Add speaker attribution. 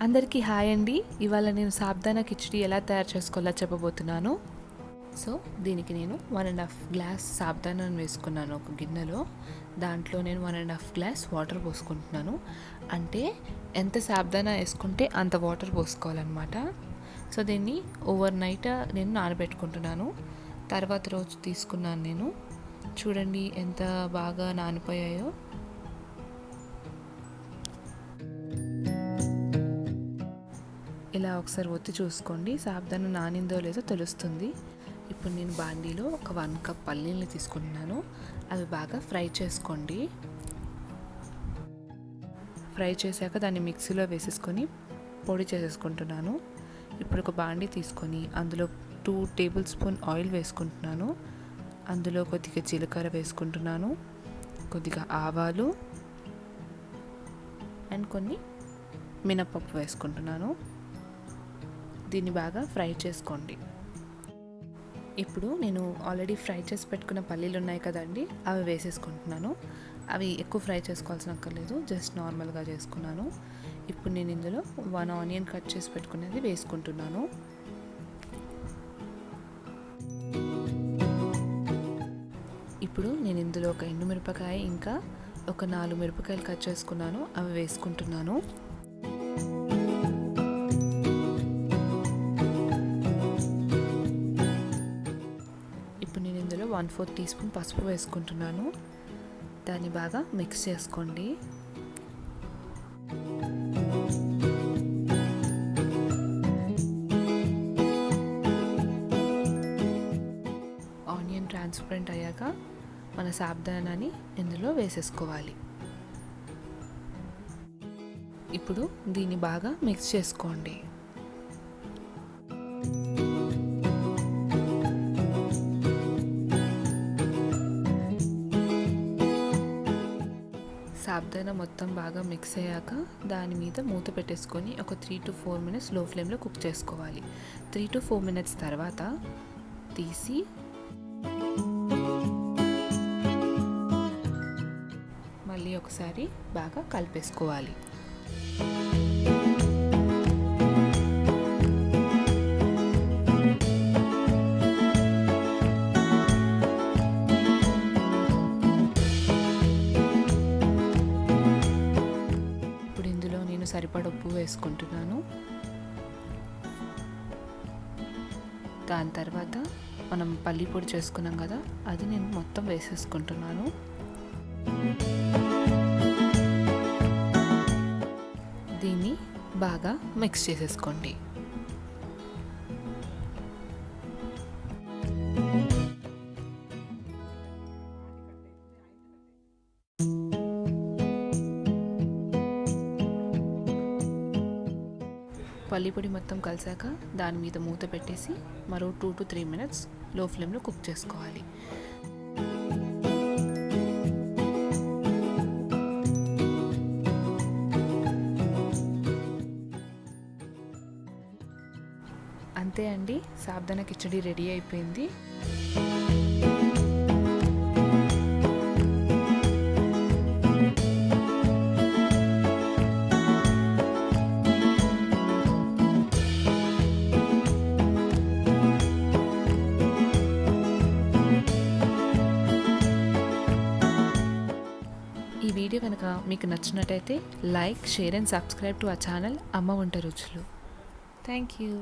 Speaker 1: అందరికీ హాయ్ అండి. ఇవాళ నేను సాబ్దానా కిచిడి ఎలా తయారు చేసుకోవాలో చెప్పబోతున్నాను. సో దీనికి నేను 1.5 గ్లాస్ సాబ్దానాను వేసుకున్నాను ఒక గిన్నెలో. దాంట్లో నేను 1.5 గ్లాస్ వాటర్ పోసుకుంటున్నాను. అంటే ఎంత సాబ్దానా వేసుకుంటే అంత వాటర్ పోసుకోవాలన్నమాట. సో దీన్ని ఓవర్ నైట్ నేను నానబెట్టుకుంటున్నాను. తర్వాత రోజు తీసుకున్నాను నేను. చూడండి ఎంత బాగా నానిపోయాయో. ఇలా ఒకసారి ఒత్తి చూసుకోండి, సాబ్దానా నానిందో లేదో తెలుస్తుంది. ఇప్పుడు నేను బాండీలో ఒక 1 కప్ పల్లీల్ని తీసుకుంటున్నాను. అవి బాగా ఫ్రై చేసుకోండి. ఫ్రై చేశాక దాన్ని మిక్సీలో వేసేసుకొని పొడి చేసేసుకుంటున్నాను. ఇప్పుడు ఒక బాండీ తీసుకొని అందులో 2 టేబుల్ స్పూన్ ఆయిల్ వేసుకుంటున్నాను. అందులో కొద్దిగా జీలకర్ర వేసుకుంటున్నాను, కొద్దిగా ఆవాలు అండ్ కొన్ని మినపప్పు వేసుకుంటున్నాను. దీన్ని బాగా ఫ్రై చేసుకోండి. ఇప్పుడు నేను ఆల్రెడీ ఫ్రై చేసి పెట్టుకున్న పల్లీలు ఉన్నాయి కదండి, అవి వేసేసుకుంటున్నాను. అవి ఎక్కువ ఫ్రై చేసుకోవాల్సిన అక్కర్లేదు, జస్ట్ నార్మల్గా చేసుకున్నాను. ఇప్పుడు నేను ఇందులో 1 ఆనియన్ కట్ చేసి పెట్టుకునేది వేసుకుంటున్నాను. ఇప్పుడు నేను ఇందులో ఒక ఎండుమిరపకాయ ఇంకా ఒక 4 మిరపకాయలు కట్ చేసుకున్నాను, అవి వేసుకుంటున్నాను. ఇప్పుడు నేను ఇందులో 1/4 టీ స్పూన్ పసుపు వేసుకుంటున్నాను. దాన్ని బాగా మిక్స్ చేసుకోండి. ఆనియన్ ట్రాన్స్పరెంట్ అయ్యాక మన సాబ్దానాని ఇందులో వేసేసుకోవాలి. ఇప్పుడు దీన్ని బాగా మిక్స్ చేసుకోండి. సాబ్దానా మొత్తం బాగా మిక్స్ అయ్యాక దాని మీద మూత పెట్టేసుకొని ఒక 3 to 4 మినిట్స్ లో ఫ్లేమ్లో కుక్ చేసుకోవాలి. 3 to 4 మినిట్స్ తర్వాత తీసి మళ్ళీ ఒకసారి బాగా కలిపేసుకోవాలి. సరిపడ ఉప్పు వేసుకుంటున్నాను. దాని తర్వాత మనం పల్లి పొడి చేసుకున్నాం కదా, అది నేను మొత్తం వేసేసుకుంటున్నాను. దీన్ని బాగా మిక్స్ చేసేసుకోండి. పల్లి పొడి మొత్తం కలిసాక దాని మీద మూత పెట్టేసి మరో 2 to 3 మినిట్స్ లో ఫ్లేమ్లో కుక్ చేసుకోవాలి. అంతే అండి, సాబ్దానా కిచడి రెడీ అయిపోయింది. ఈ వీడియో కనుక మీకు నచ్చినట్టయితే like, share and subscribe to our channel అమ్మ వంట రుచులు. Thank you.